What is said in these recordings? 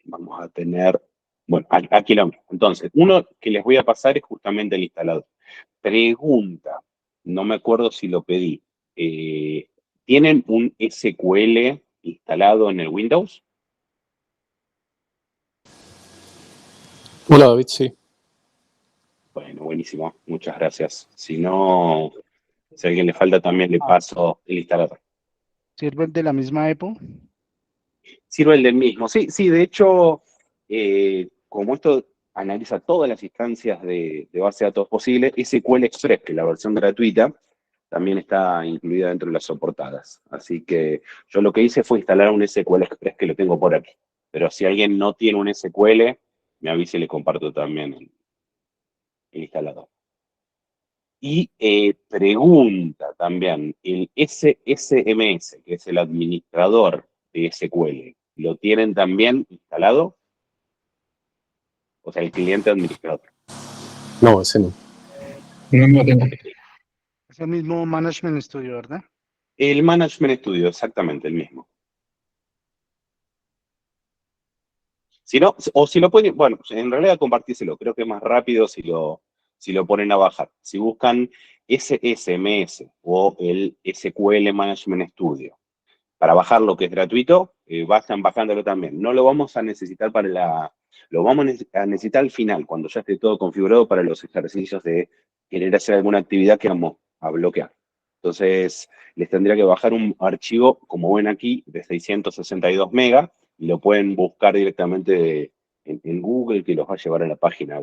vamos a tener, bueno, aquí lo mismo. Entonces, uno que les voy a pasar es justamente el instalador. Pregunta, no me acuerdo si lo pedí. ¿Tienen un SQL instalado en el Windows? Hola David, sí. Bueno, buenísimo, muchas gracias. Si no, si a alguien le falta, también le paso el instalador. ¿Sirve el de la misma EPO? Sirve el del mismo. Sí, sí, de hecho, como esto analiza todas las instancias de base de datos posibles, SQL Express, que es la versión gratuita, también está incluida dentro de las soportadas. Así que yo lo que hice fue instalar un SQL Express que lo tengo por aquí. Pero si alguien no tiene un SQL, me avise y le comparto también el instalador. Y pregunta también, el SSMS, que es el administrador de SQL, ¿lo tienen también instalado? O sea, el cliente administrador. No, ese no. No lo tengo. Es el mismo Management Studio, ¿verdad? El Management Studio, exactamente, el mismo. Si no, o si lo pueden, bueno, en realidad compartírselo, creo que es más rápido si lo ponen a bajar. Si buscan SSMS o el SQL Management Studio, para bajar lo que es gratuito, vayan bajándolo también. No lo vamos a necesitar lo vamos a necesitar al final, cuando ya esté todo configurado para los ejercicios de querer hacer alguna actividad que vamos a bloquear. Entonces, les tendría que bajar un archivo, como ven aquí, de 662 megas, y lo pueden buscar directamente en Google, que los va a llevar a la página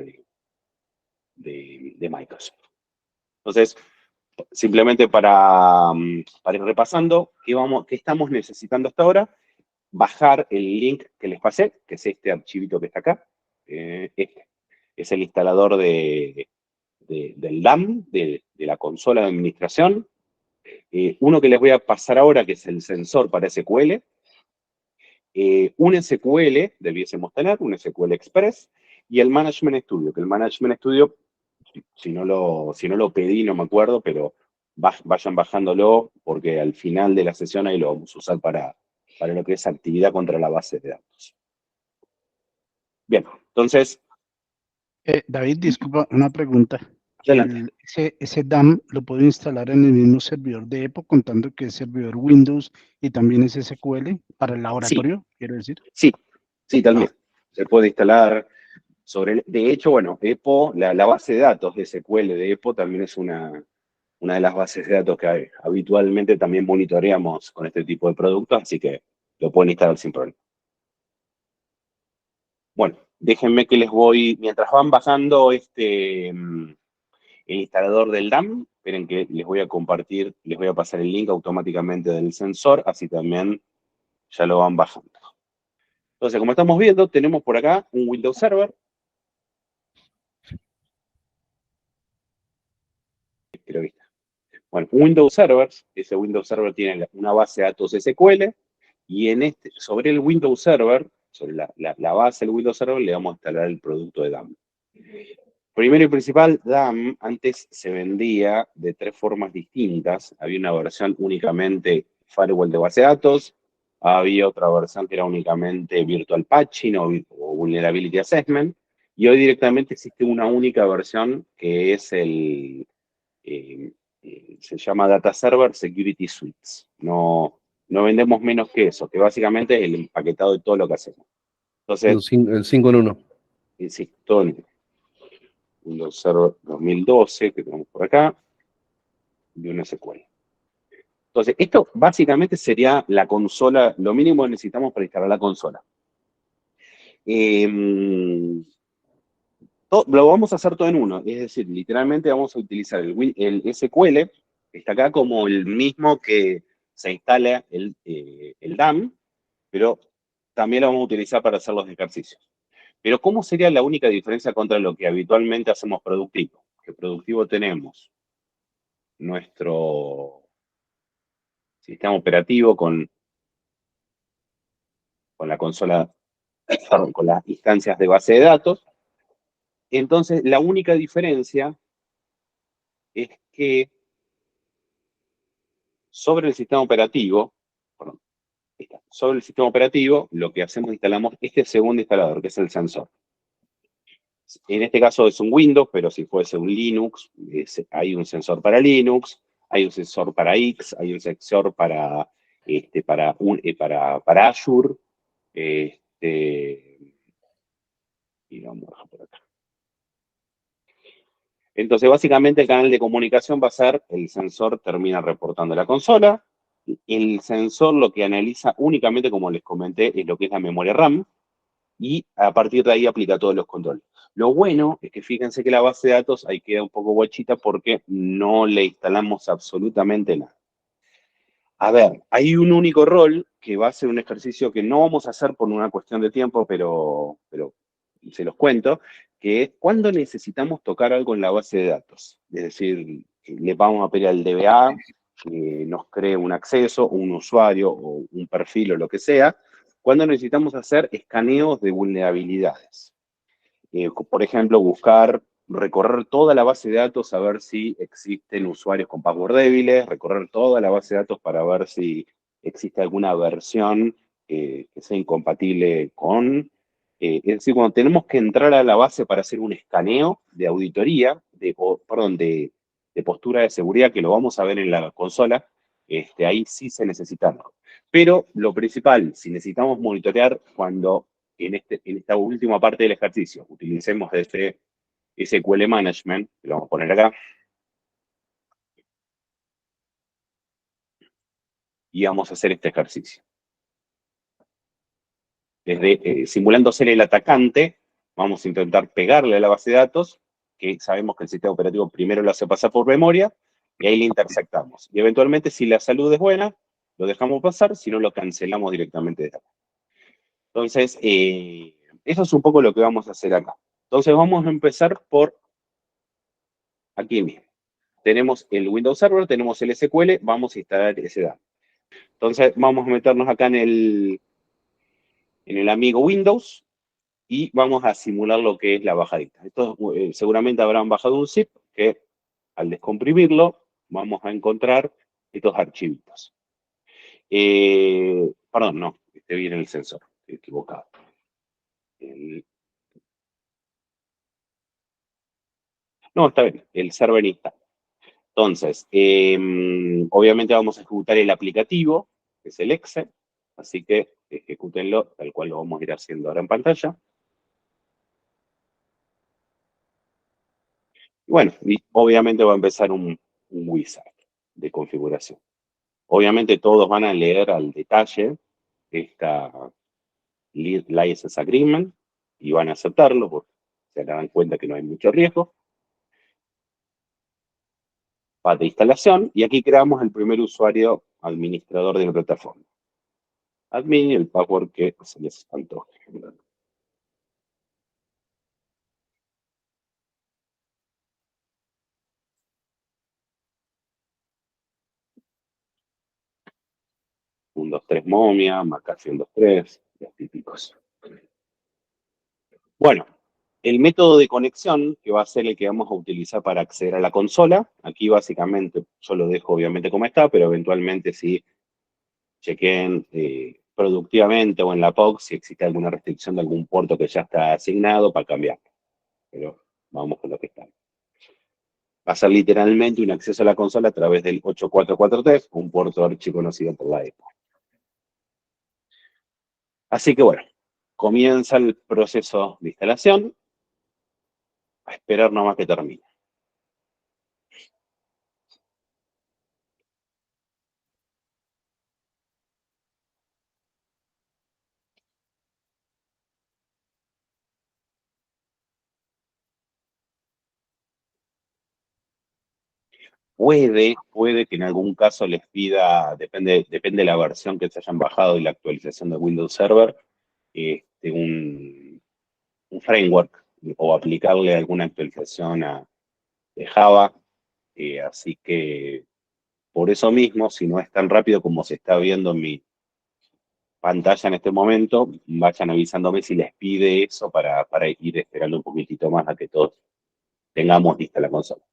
de Microsoft. Entonces, simplemente para ir repasando, ¿qué estamos necesitando hasta ahora? Bajar el link que les pasé, que es este archivito que está acá. Este es el instalador del DAM, de la consola de administración. Uno que les voy a pasar ahora, que es el sensor para SQL. Un SQL debiésemos tener, un SQL Express, y el Management Studio, que el Management Studio, si no lo pedí, no me acuerdo, pero vayan bajándolo, porque al final de la sesión ahí lo vamos a usar para lo que es actividad contra la base de datos. Bien, entonces... David, disculpa, una pregunta. Adelante. Ese DAM lo puedo instalar en el mismo servidor de EPO, contando que es servidor Windows y también es SQL para el laboratorio, quiero decir. Sí, también. Se puede instalar de hecho, bueno, EPO, la base de datos de SQL de EPO también es una de las bases de datos que habitualmente también monitoreamos con este tipo de productos, así que lo pueden instalar sin problema. Bueno, déjenme que les voy, mientras van bajando el instalador del DAM, esperen que les voy a compartir, les voy a pasar el link automáticamente del sensor, así también ya lo van bajando. Entonces, como estamos viendo, tenemos por acá un Windows Server. Creo que está. Bueno, Windows Server, ese Windows Server tiene una base de datos SQL, y sobre el Windows Server, sobre la base del Windows Server, le vamos a instalar el producto de DAM. Primero y principal, DAM antes se vendía de 3 formas distintas. Había una versión únicamente firewall de base de datos, había otra versión que era únicamente virtual patching o vulnerability assessment, y hoy directamente existe una única versión que es se llama Data Server Security Suites. No vendemos menos que eso, que básicamente es el empaquetado de todo lo que hacemos. Entonces, El 5 en 1. sí, todo el Windows Server 2012 que tenemos por acá, y un SQL. Entonces, esto básicamente sería la consola, lo mínimo que necesitamos para instalar la consola. Lo vamos a hacer todo en uno, es decir, literalmente vamos a utilizar el SQL, que está acá como el mismo que se instala el DAM, pero también lo vamos a utilizar para hacer los ejercicios. Pero ¿cómo sería la única diferencia contra lo que habitualmente hacemos productivo? Que productivo tenemos nuestro sistema operativo con la consola, con las instancias de base de datos. Entonces, la única diferencia es que sobre el sistema operativo, sobre el sistema operativo, lo que hacemos es instalamos este segundo instalador, que es el sensor. En este caso es un Windows, pero si fuese un Linux, hay un sensor para Linux, hay un sensor para X, hay un sensor para, para Azure. Y vamos a dejar por acá. Entonces, básicamente, el canal de comunicación va a ser, el sensor termina reportando la consola. El sensor lo que analiza únicamente, como les comenté, es lo que es la memoria RAM, y a partir de ahí aplica todos los controles. Lo bueno es que fíjense que la base de datos ahí queda un poco guachita porque no le instalamos absolutamente nada. A ver, hay un único rol que va a ser un ejercicio que no vamos a hacer por una cuestión de tiempo, pero se los cuento, que es cuando necesitamos tocar algo en la base de datos. Es decir, le vamos a pedir al DBA que nos cree un acceso, un usuario o un perfil o lo que sea, cuando necesitamos hacer escaneos de vulnerabilidades. Por ejemplo, recorrer toda la base de datos a ver si existen usuarios con password débiles, recorrer toda la base de datos para ver si existe alguna versión que sea incompatible con. Es decir, cuando tenemos que entrar a la base para hacer un escaneo de auditoría, de postura de seguridad, que lo vamos a ver en la consola, ahí sí se necesita algo. Pero lo principal, si necesitamos monitorear cuando en esta última parte del ejercicio utilicemos este SQL Management, que lo vamos a poner acá, y vamos a hacer este ejercicio. Simulando ser el atacante, vamos a intentar pegarle a la base de datos, que sabemos que el sistema operativo primero lo hace pasar por memoria, y ahí le intersectamos. Y eventualmente, si la salud es buena, lo dejamos pasar, si no lo cancelamos directamente de acá. Entonces, eso es un poco lo que vamos a hacer acá. Entonces, vamos a empezar por aquí mismo. Tenemos el Windows Server, tenemos el SQL, vamos a instalar ese dato. Entonces, vamos a meternos acá en el amigo Windows y vamos a simular lo que es la bajadita. Esto seguramente habrán bajado un zip que al descomprimirlo vamos a encontrar estos archivitos. Perdón, no, viene el sensor, estoy equivocado. No, está bien, el server está. Entonces, obviamente vamos a ejecutar el aplicativo, que es el exe, así que ejecútenlo tal cual lo vamos a ir haciendo ahora en pantalla. Y bueno, y obviamente va a empezar un wizard de configuración. Obviamente todos van a leer al detalle esta License Agreement y van a aceptarlo porque se darán cuenta que no hay mucho riesgo. Path de instalación, y aquí creamos el primer usuario administrador de la plataforma. Admin y el password que se les espantó. 123 momia, McAfee 123, los típicos. Bueno, el método de conexión, que va a ser el que vamos a utilizar para acceder a la consola, aquí básicamente yo lo dejo obviamente como está, pero eventualmente si chequen productivamente o en la POC si existe alguna restricción de algún puerto que ya está asignado para cambiarlo. Pero vamos con lo que está. Va a ser literalmente un acceso a la consola a través del 8443, un puerto archiconocido por la EPO. Así que bueno, comienza el proceso de instalación. A esperar nomás que termine. Puede que en algún caso les pida, depende de la versión que se hayan bajado y la actualización de Windows Server, un framework o aplicarle alguna actualización de Java. Así que por eso mismo, si no es tan rápido como se está viendo en mi pantalla en este momento, vayan avisándome si les pide eso para ir esperando un poquitito más a que todos tengamos lista la consola.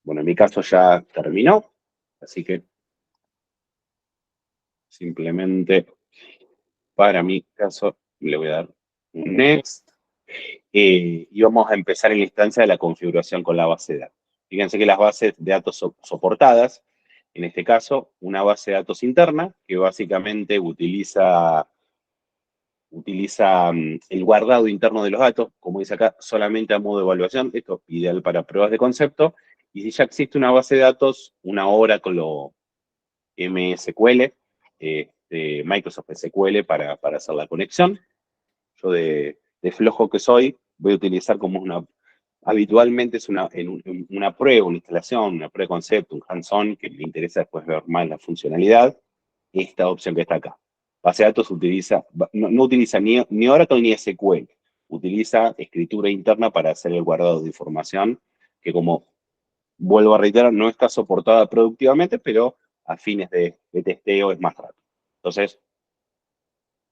Bueno, en mi caso ya terminó, así que simplemente para mi caso le voy a dar un next. Y vamos a empezar en la instancia de la configuración con la base de datos. Fíjense que las bases de datos soportadas, en este caso, una base de datos interna, que básicamente utiliza el guardado interno de los datos, como dice acá, solamente a modo de evaluación. Esto es ideal para pruebas de concepto. Y si ya existe una base de datos, una Oracle o MSQL, de Microsoft SQL para hacer la conexión. Yo de flojo que soy, voy a utilizar como habitualmente es una prueba, una instalación, una prueba de concepto, un hands-on, que me interesa después ver más la funcionalidad, esta opción que está acá. Base de datos no utiliza ni Oracle ni SQL, utiliza escritura interna para hacer el guardado de información, que como vuelvo a reiterar, no está soportada productivamente, pero a fines de testeo es más rápido. Entonces,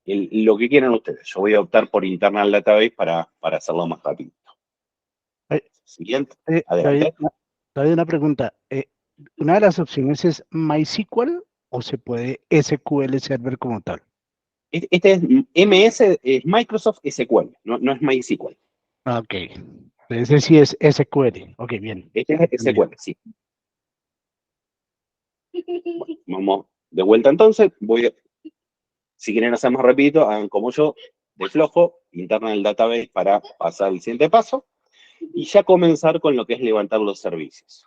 lo que quieran ustedes. Yo voy a optar por internal database para hacerlo más rápido. Eh, Siguiente, David, adelante. David, una pregunta. ¿Una de las opciones es MySQL o se puede SQL Server como tal? Este es MS, es Microsoft SQL, no es MySQL. Ok. Ese sí es SQL. Ok, bien. Este es SQL, sí. Bueno, vamos de vuelta entonces. Si quieren hacer más rapidito, hagan como yo, de flojo, internal database para pasar al siguiente paso y ya comenzar con lo que es levantar los servicios.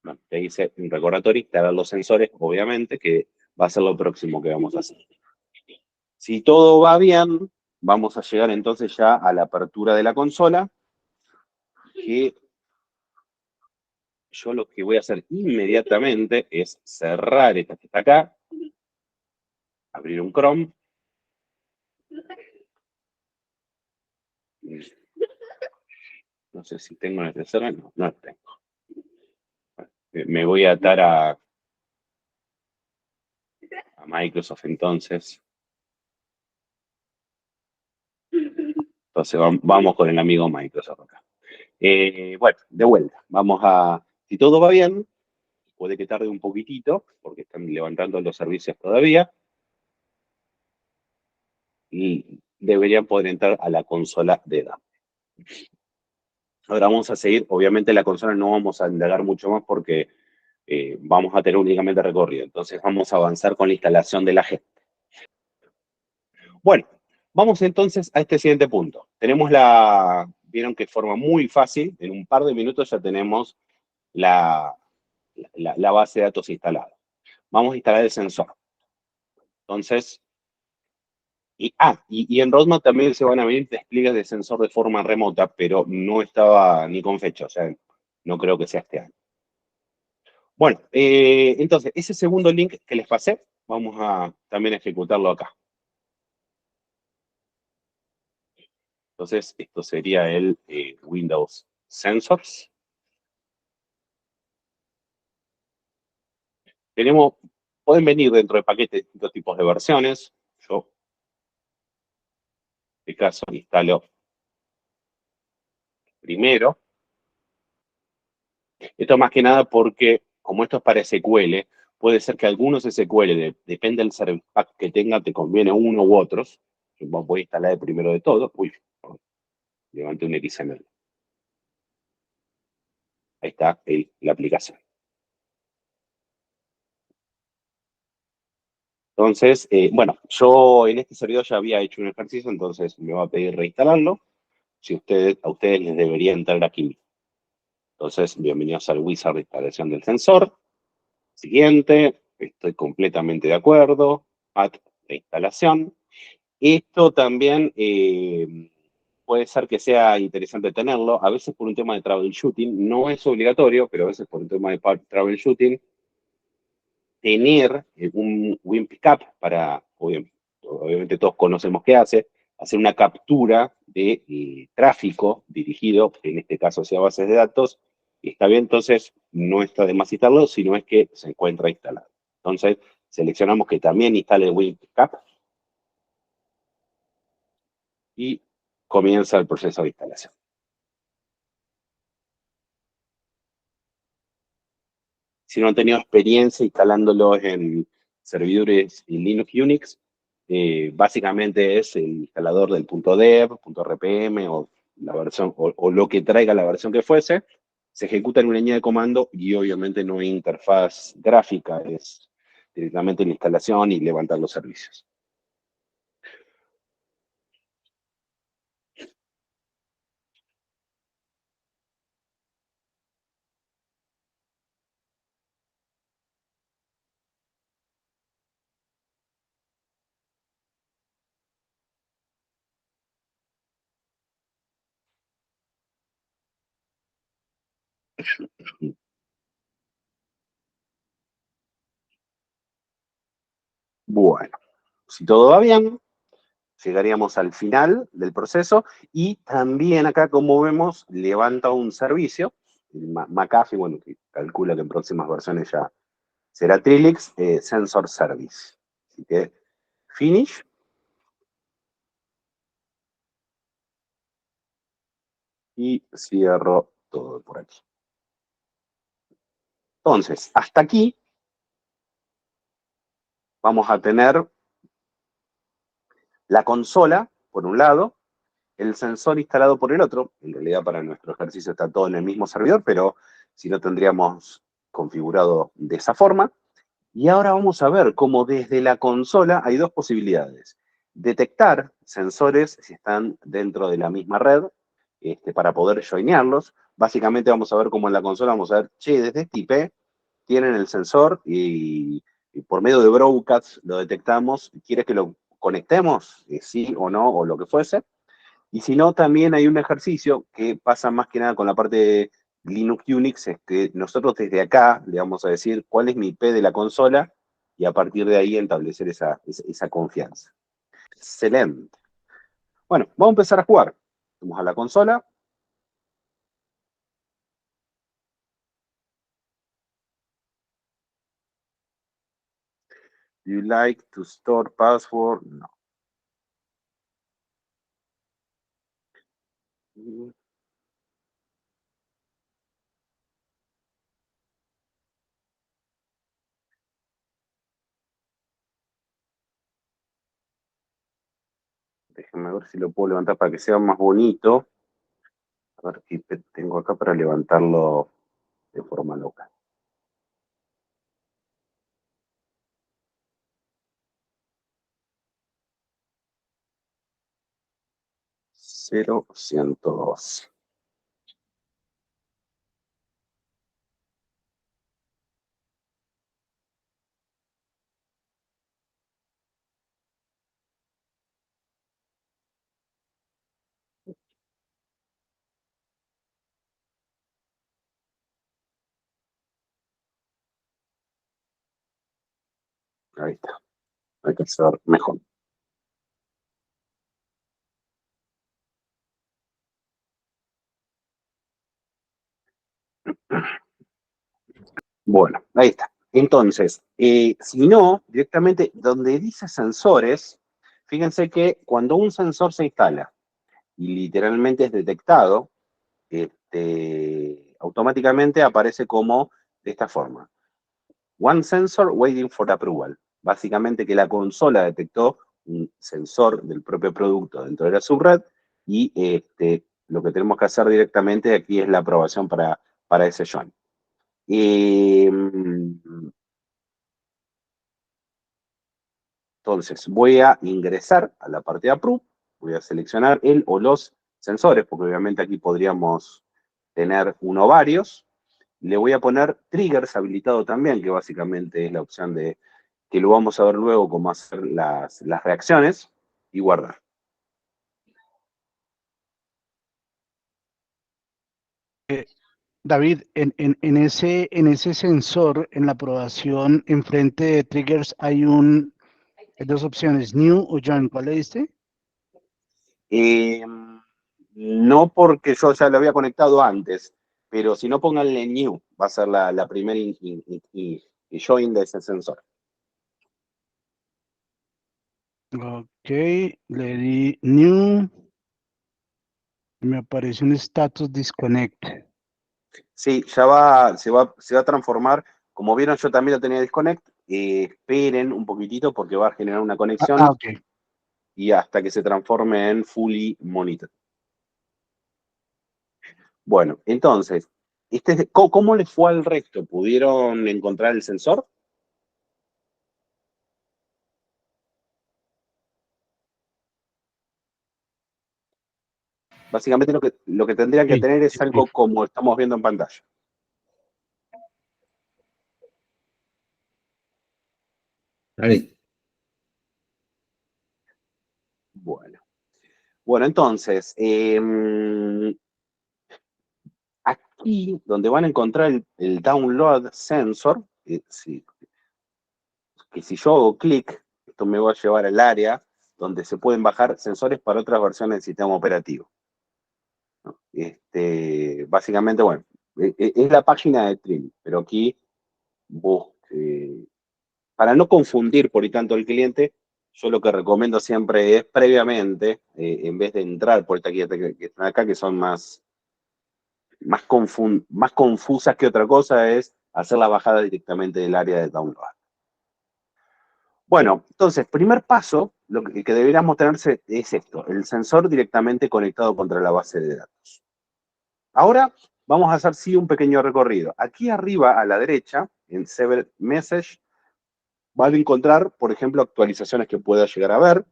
Bueno, te dice un recordatorio, instalar los sensores, obviamente, que va a ser lo próximo que vamos a hacer. Si todo va bien, vamos a llegar entonces ya a la apertura de la consola, que yo lo que voy a hacer inmediatamente es cerrar esta que está acá, abrir un Chrome. No sé si tengo en este server, no lo tengo. Me voy a atar a Microsoft entonces. Entonces vamos con el amigo Microsoft acá. Bueno, de vuelta. Si todo va bien, puede que tarde un poquitito, porque están levantando los servicios todavía, y deberían poder entrar a la consola de datos. Ahora vamos a seguir, obviamente la consola no vamos a indagar mucho más porque vamos a tener únicamente recorrido, entonces vamos a avanzar con la instalación de la gente. Bueno, vamos entonces a este siguiente punto. Vieron que forma muy fácil, en un par de minutos ya tenemos la base de datos instalada. Vamos a instalar el sensor. Entonces, y en Roadmap también se van a venir despliegues de sensor de forma remota, pero no estaba ni con fecha, o sea, no creo que sea este año. Bueno, entonces, ese segundo link que les pasé, vamos a también ejecutarlo acá. Entonces, esto sería el Windows Sensors. Pueden venir dentro de paquetes distintos tipos de versiones. Yo, en este caso, instalo primero. Esto más que nada porque, como esto es para SQL, puede ser que algunos SQL, depende del service pack que tenga, te conviene uno u otros. Voy a instalar el primero de todos. Uy, levanté un XML. Ahí está la aplicación. Entonces, bueno, yo en este servidor ya había hecho un ejercicio, entonces me va a pedir reinstalarlo. A ustedes les debería entrar aquí. Entonces, bienvenidos al wizard de instalación del sensor. Siguiente, estoy completamente de acuerdo. Add la instalación. Esto también puede ser que sea interesante tenerlo. A veces por un tema de troubleshooting, no es obligatorio, pero a veces por un tema de troubleshooting, tener un Win Pickup para, obviamente todos conocemos qué hace, hacer una captura de tráfico dirigido, en este caso hacia bases de datos, y está bien, entonces no está de más instalarlo, sino es que se encuentra instalado. Entonces, seleccionamos que también instale el Win Pickup y comienza el proceso de instalación. si no han tenido experiencia instalándolos en servidores en Linux Unix, básicamente es el instalador del .dev, .rpm o la versión o lo que traiga la versión que fuese, se ejecuta en una línea de comando y obviamente no hay interfaz gráfica, es directamente la instalación y levantar los servicios. Bueno, si todo va bien, llegaríamos al final del proceso y también acá, como vemos, levanta un servicio, el McAfee, bueno, que calcula que en próximas versiones ya será Trilix, Sensor Service. Así que, finish. Y cierro todo por aquí. Entonces, hasta aquí vamos a tener la consola, por un lado, el sensor instalado por el otro. En realidad, para nuestro ejercicio está todo en el mismo servidor, pero si no tendríamos configurado de esa forma. Y ahora vamos a ver cómo desde la consola hay dos posibilidades. Detectar sensores si están dentro de la misma red, para poder joinearlos. Básicamente vamos a ver cómo en la consola vamos a ver, che, desde este IP tienen el sensor y por medio de broadcasts lo detectamos. ¿Quieres que lo conectemos? Sí o no, o lo que fuese. Y si no, también hay un ejercicio que pasa más que nada con la parte de Linux Unix, es que nosotros desde acá le vamos a decir cuál es mi IP de la consola y a partir de ahí establecer esa confianza. Excelente. Bueno, vamos a empezar a jugar. Vamos a la consola. Do you like to store password? No. Déjenme ver si lo puedo levantar para que sea más bonito. A ver qué tengo acá para levantarlo de forma local. 0102. Ahí está. Hay que hacer mejor. Bueno, ahí está. Entonces, si no, directamente donde dice sensores, fíjense que cuando un sensor se instala y literalmente es detectado, automáticamente aparece como de esta forma. One sensor waiting for approval. Básicamente que la consola detectó un sensor del propio producto dentro de la subred y lo que tenemos que hacer directamente aquí es la aprobación para ese join. Entonces, voy a ingresar a la parte de Approve, voy a seleccionar el o los sensores, porque obviamente aquí podríamos tener uno o varios. Le voy a poner triggers habilitado también, que básicamente es la opción de que lo vamos a ver luego cómo hacer las reacciones y guardar. David, en ese sensor, en la aprobación, enfrente de triggers, hay dos opciones, New o Join. ¿Cuál le diste? No porque yo ya lo había conectado antes, pero si no pónganle New, va a ser la primera join de ese sensor. Ok, le di New. Me aparece un status disconnect. Sí, se va a transformar como vieron, yo también lo tenía disconnect. Esperen un poquitito porque va a generar una conexión Ok. y hasta que se transforme en fully monitor. Bueno, entonces, ¿cómo les fue al resto? ¿Pudieron encontrar el sensor? Básicamente lo que tendrían que Sí, tener es sí, algo sí. como estamos viendo en pantalla. Vale. Bueno, entonces, aquí donde van a encontrar el download sensor, que si yo hago clic, esto me va a llevar al área donde se pueden bajar sensores para otras versiones del sistema operativo. ¿No? Básicamente, bueno, es la página de Trim, pero aquí para no confundir por y tanto al cliente, yo lo que recomiendo siempre es previamente, en vez de entrar por esta guía que están acá, que son más confusas que otra cosa, es hacer la bajada directamente del área de download. Bueno, entonces, primer paso, lo que deberíamos tenerse es esto, el sensor directamente conectado contra la base de datos. Ahora vamos a hacer sí un pequeño recorrido. Aquí arriba a la derecha, en Save Message, van a encontrar, por ejemplo, actualizaciones que pueda llegar a ver,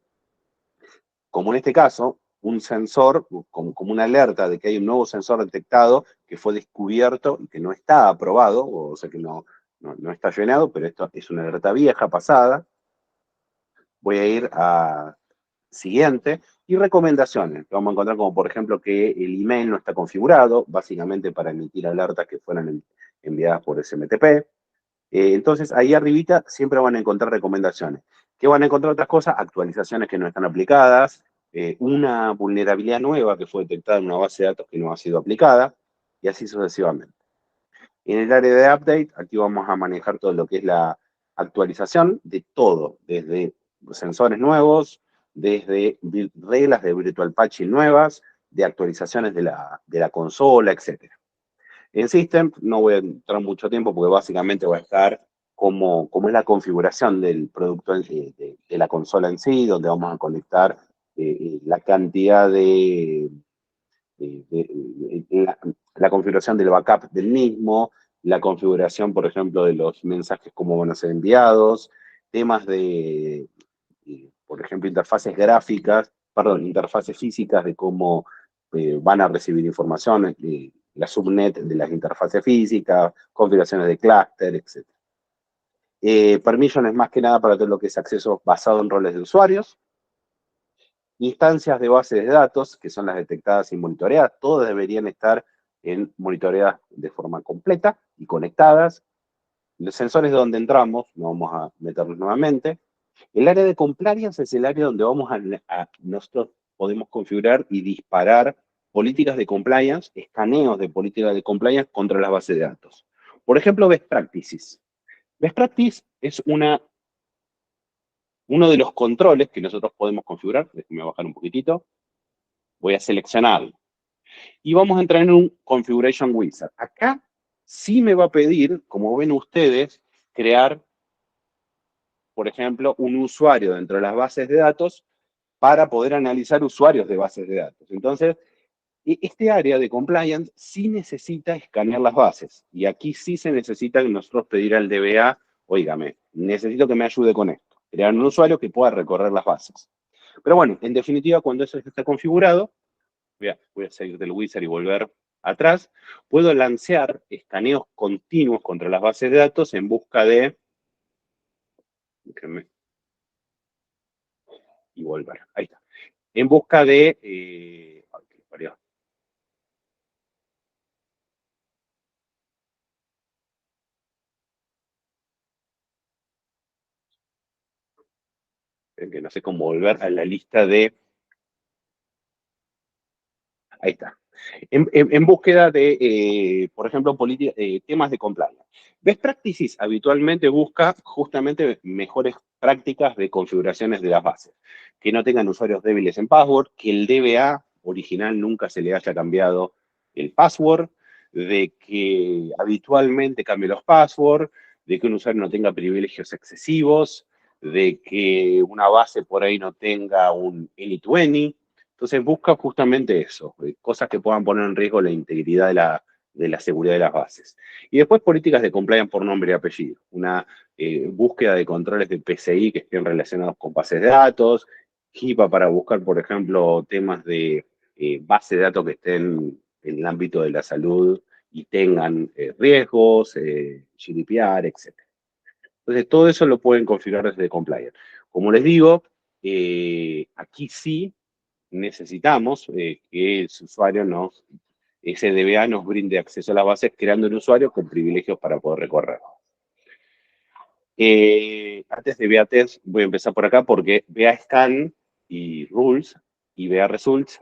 como en este caso, un sensor, como una alerta de que hay un nuevo sensor detectado que fue descubierto y que no está aprobado, o sea que no está llenado, pero esto es una alerta vieja, pasada. Voy a ir a siguiente, y recomendaciones. Vamos a encontrar como, por ejemplo, que el email no está configurado, básicamente para emitir alertas que fueran enviadas por SMTP. Entonces, ahí arribita siempre van a encontrar recomendaciones. ¿Qué van a encontrar otras cosas? Actualizaciones que no están aplicadas, una vulnerabilidad nueva que fue detectada en una base de datos que no ha sido aplicada, y así sucesivamente. En el área de update, aquí vamos a manejar todo lo que es la actualización de todo, desde sensores nuevos, desde reglas de virtual patching nuevas, de actualizaciones de la consola, etc. En System no voy a entrar mucho tiempo porque básicamente va a estar como es la configuración del producto de la consola en sí, donde vamos a conectar la cantidad la configuración del backup del mismo, la configuración, por ejemplo, de los mensajes, cómo van a ser enviados, temas por ejemplo, interfaces gráficas, perdón, interfaces físicas de cómo van a recibir información, la subnet de las interfaces físicas, configuraciones de clúster, etc. Permissions más que nada para todo lo que es acceso basado en roles de usuarios. Instancias de bases de datos, que son las detectadas y monitoreadas, todas deberían estar monitoreadas de forma completa y conectadas. Los sensores donde entramos, no vamos a meternos nuevamente. El área de compliance es el área donde nosotros podemos configurar y disparar políticas de compliance, escaneos de políticas de compliance contra las bases de datos. Por ejemplo, Best Practices. Best Practice es uno de los controles que nosotros podemos configurar. Déjenme bajar un poquitito. Voy a seleccionarlo. Y vamos a entrar en un Configuration Wizard. Acá sí me va a pedir, como ven ustedes, crear, por ejemplo, un usuario dentro de las bases de datos para poder analizar usuarios de bases de datos. Entonces, este área de compliance sí necesita escanear las bases. Y aquí sí se necesita que nosotros pedir al DBA, óigame, necesito que me ayude con esto. Crear un usuario que pueda recorrer las bases. Pero bueno, en definitiva, cuando eso está configurado, voy a salir del wizard y volver atrás, puedo lancear escaneos continuos contra las bases de datos en busca de... Y volver, ahí está. En busca de... que no sé cómo volver a la lista de... Ahí está. En búsqueda de, por ejemplo, temas de compliance. Best Practices habitualmente busca justamente mejores prácticas de configuraciones de las bases. Que no tengan usuarios débiles en password, que el DBA original nunca se le haya cambiado el password, de que habitualmente cambie los passwords, de que un usuario no tenga privilegios excesivos, de que una base por ahí no tenga un any-to-any. Entonces busca justamente eso, cosas que puedan poner en riesgo la integridad de la seguridad de las bases. Y después políticas de compliance por nombre y apellido, una búsqueda de controles de PCI que estén relacionados con bases de datos, HIPAA para buscar, por ejemplo, temas de base de datos que estén en el ámbito de la salud y tengan riesgos, GDPR, etc. Entonces, todo eso lo pueden configurar desde Compliance. Como les digo, aquí sí necesitamos que el usuario ese DBA nos brinde acceso a las bases creando un usuario con privilegios para poder recorrer. Antes de BA Test, voy a empezar por acá porque BA Scan y Rules y BA Results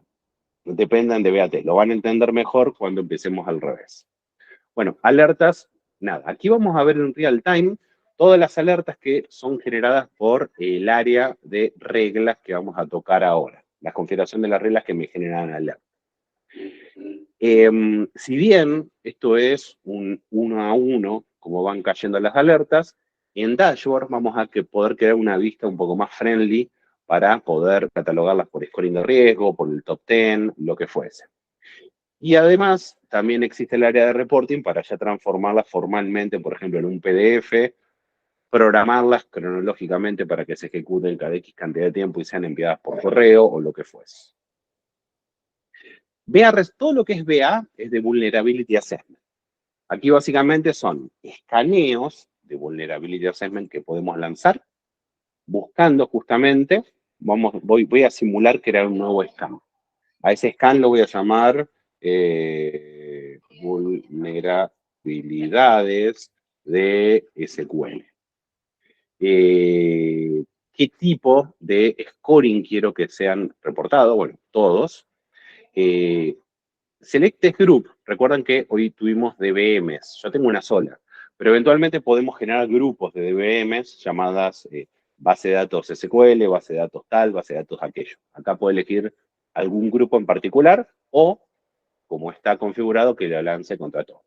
dependen de BA Test. Lo van a entender mejor cuando empecemos al revés. Bueno, alertas, nada. Aquí vamos a ver en real time todas las alertas que son generadas por el área de reglas que vamos a tocar ahora. La configuración de las reglas que me generan alertas. Si bien esto es un 1 a 1, como van cayendo las alertas, en Dashboard vamos a poder crear una vista un poco más friendly para poder catalogarlas por scoring de riesgo, por el top 10, lo que fuese. Y además, también existe el área de reporting para ya transformarlas formalmente, por ejemplo, en un PDF, programarlas cronológicamente para que se ejecuten cada X cantidad de tiempo y sean enviadas por correo o lo que fuese. Todo lo que es BA es de Vulnerability Assessment. Aquí básicamente son escaneos de Vulnerability Assessment que podemos lanzar, buscando justamente, voy a simular crear un nuevo scan. A ese scan lo voy a llamar vulnerabilidades de SQL. ¿Qué tipo de scoring quiero que sean reportados? Bueno, todos. Selected Group, recuerdan que hoy tuvimos DBMs, yo tengo una sola, pero eventualmente podemos generar grupos de DBMs llamadas base de datos SQL, base de datos tal, base de datos aquello. Acá puedo elegir algún grupo en particular o, como está configurado, que lo lance contra todos.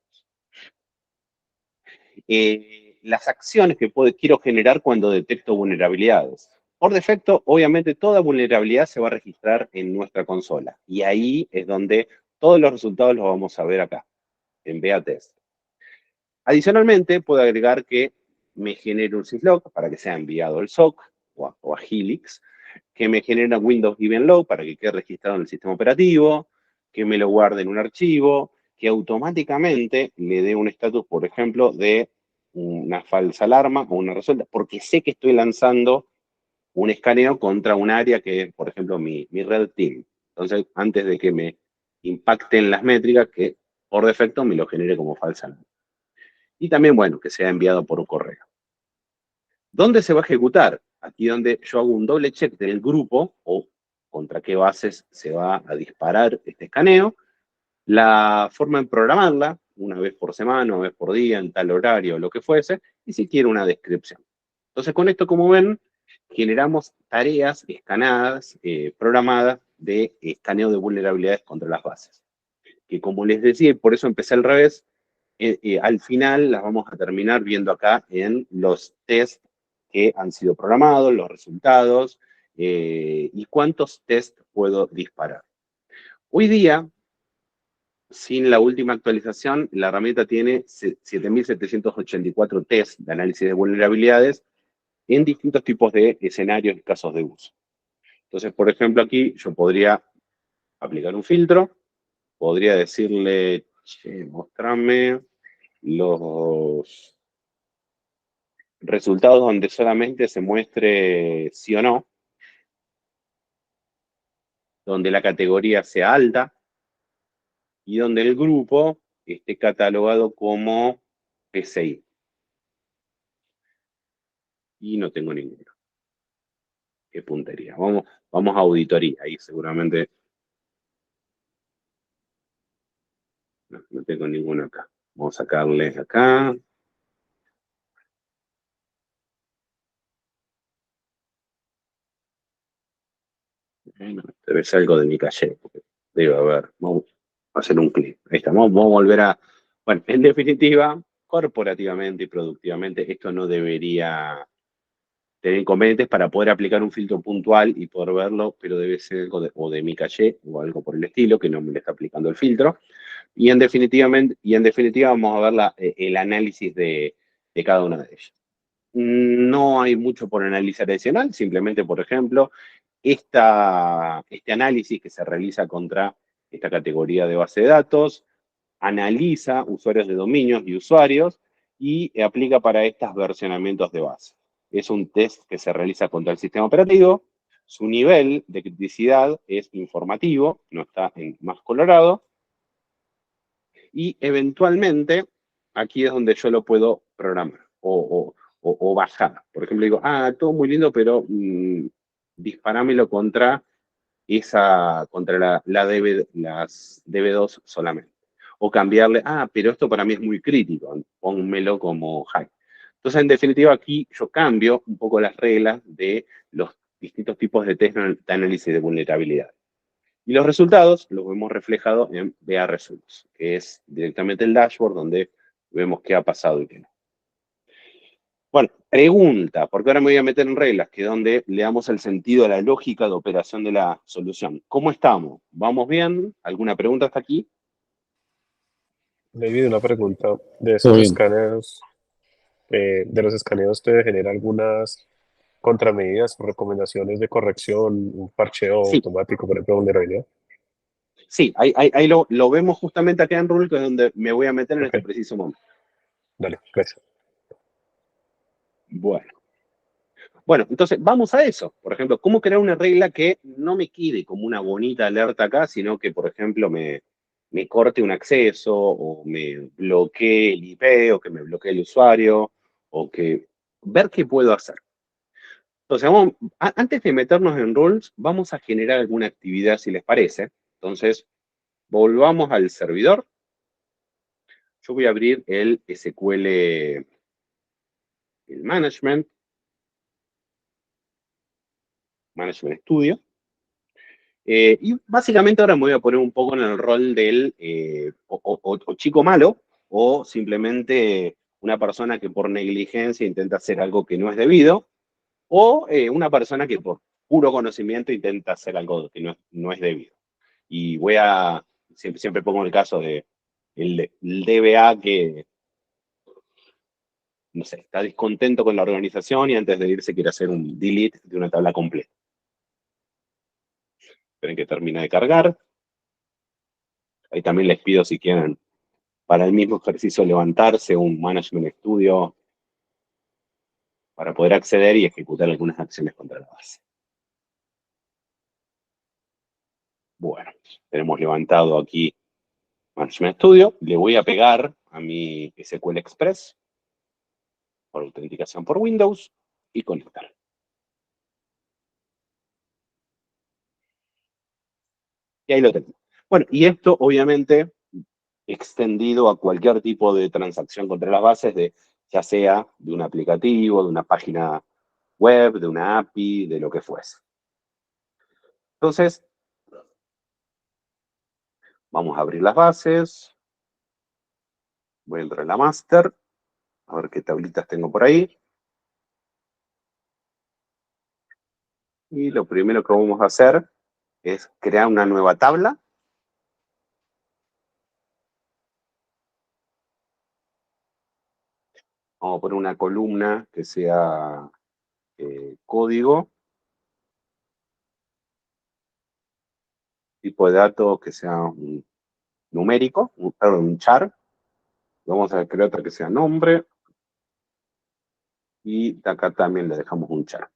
Las acciones que quiero generar cuando detecto vulnerabilidades. Por defecto, obviamente, toda vulnerabilidad se va a registrar en nuestra consola. Y ahí es donde todos los resultados los vamos a ver acá, en BA Test. Adicionalmente, puedo agregar que me genere un syslog para que sea enviado al SOC o a Helix, que me genere un Windows Event Log para que quede registrado en el sistema operativo, que me lo guarde en un archivo, que automáticamente le dé un estatus, por ejemplo, de una falsa alarma o una resuelta, porque sé que estoy lanzando un escaneo contra un área que es, por ejemplo, mi red team. Entonces, antes de que me impacten las métricas, que por defecto me lo genere como falsa alarma. Y también, bueno, que sea enviado por un correo. ¿Dónde se va a ejecutar? Aquí donde yo hago un doble check del grupo o contra qué bases se va a disparar este escaneo, la forma en programarla, una vez por semana, una vez por día, en tal horario, lo que fuese, y si quiere una descripción. Entonces, con esto, como ven, generamos tareas escanadas, programadas de escaneo de vulnerabilidades contra las bases. Que como les decía, y por eso empecé al revés, al final las vamos a terminar viendo acá en los tests que han sido programados, los resultados, y cuántos tests puedo disparar. Hoy día, sin la última actualización, la herramienta tiene 7.784 tests de análisis de vulnerabilidades en distintos tipos de escenarios y casos de uso. Entonces, por ejemplo, aquí yo podría aplicar un filtro, podría decirle, che, mostrame los resultados donde solamente se muestre sí o no, donde la categoría sea alta y donde el grupo esté catalogado como PCI. Y no tengo ninguno. Qué puntería. Vamos a auditoría, ahí seguramente no tengo ninguno acá. Vamos a sacarle acá. Bueno, debe ser algo de mi calle, porque debe haber. Vamos a hacer un clic. Ahí está. Vamos a volver a... Bueno, en definitiva, corporativamente y productivamente, esto no debería tener inconvenientes para poder aplicar un filtro puntual y poder verlo, pero debe ser algo o de mi caché o algo por el estilo, que no me le está aplicando el filtro. Y en definitiva vamos a ver el análisis de cada una de ellas. No hay mucho por analizar adicional, simplemente, por ejemplo, este análisis que se realiza contra esta categoría de base de datos, analiza usuarios de dominios y usuarios y aplica para estos versionamientos de base. Es un test que se realiza contra el sistema operativo, su nivel de criticidad es informativo, no está en más colorado, y eventualmente aquí es donde yo lo puedo programar o bajar. Por ejemplo, digo, todo muy lindo, pero disparámelo contra las DB2 solamente. O cambiarle, pero esto para mí es muy crítico, pónmelo como high. Entonces, en definitiva, aquí yo cambio un poco las reglas de los distintos tipos de test de análisis de vulnerabilidad. Y los resultados los vemos reflejados en BA Results, que es directamente el dashboard donde vemos qué ha pasado y qué no. Bueno, pregunta, porque ahora me voy a meter en reglas, que es donde le damos el sentido a la lógica de operación de la solución. ¿Cómo estamos? ¿Vamos bien? ¿Alguna pregunta hasta aquí? David, una pregunta. Todo bien. De los escaneos, ¿te genera algunas contramedidas o recomendaciones de corrección, un parcheo Sí, automático, por ejemplo, de vulnerabilidad? sí, ahí lo vemos justamente acá en Rule, que es donde me voy a meter en Ok, este preciso momento. dale, gracias. Bueno, entonces vamos a eso. Por ejemplo, ¿cómo crear una regla que no me quede como una bonita alerta acá, sino que, por ejemplo, me corte un acceso, o me bloquee el IP, o que me bloquee el usuario, o que ver qué puedo hacer? Entonces, antes de meternos en rules, vamos a generar alguna actividad, si les parece. Entonces, volvamos al servidor. Yo voy a abrir el SQL, el Management Studio. Y básicamente ahora me voy a poner un poco en el rol del o chico malo, o simplemente una persona que por negligencia intenta hacer algo que no es debido, o una persona que por puro conocimiento intenta hacer algo que no es debido. Y siempre pongo el caso de el DBA que, no sé, está descontento con la organización y antes de irse quiere hacer un delete de una tabla completa. Esperen que termine de cargar. Ahí también les pido, si quieren, para el mismo ejercicio, levantarse un Management Studio para poder acceder y ejecutar algunas acciones contra la base. Bueno, tenemos levantado aquí Management Studio. Le voy a pegar a mi SQL Express por autenticación por Windows y conectar. Y ahí lo tengo. Bueno, y esto obviamente extendido a cualquier tipo de transacción contra las bases, ya sea de un aplicativo, de una página web, de una API, de lo que fuese. Entonces, vamos a abrir las bases. Voy a entrar en la master, a ver qué tablitas tengo por ahí. Y lo primero que vamos a hacer es crear una nueva tabla. Vamos a poner una columna que sea código. Tipo de datos que sea un numérico, un char. Vamos a crear otra que sea nombre. Y acá también le dejamos un char.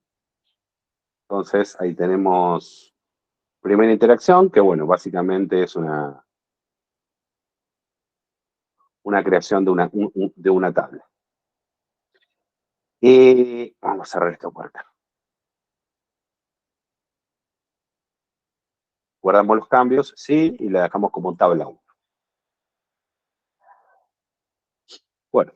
Entonces, ahí tenemos primera interacción, que bueno, básicamente es una creación de una tabla. Vamos a cerrar esta puerta. Guardamos los cambios, sí, y la dejamos como tabla 1. Bueno,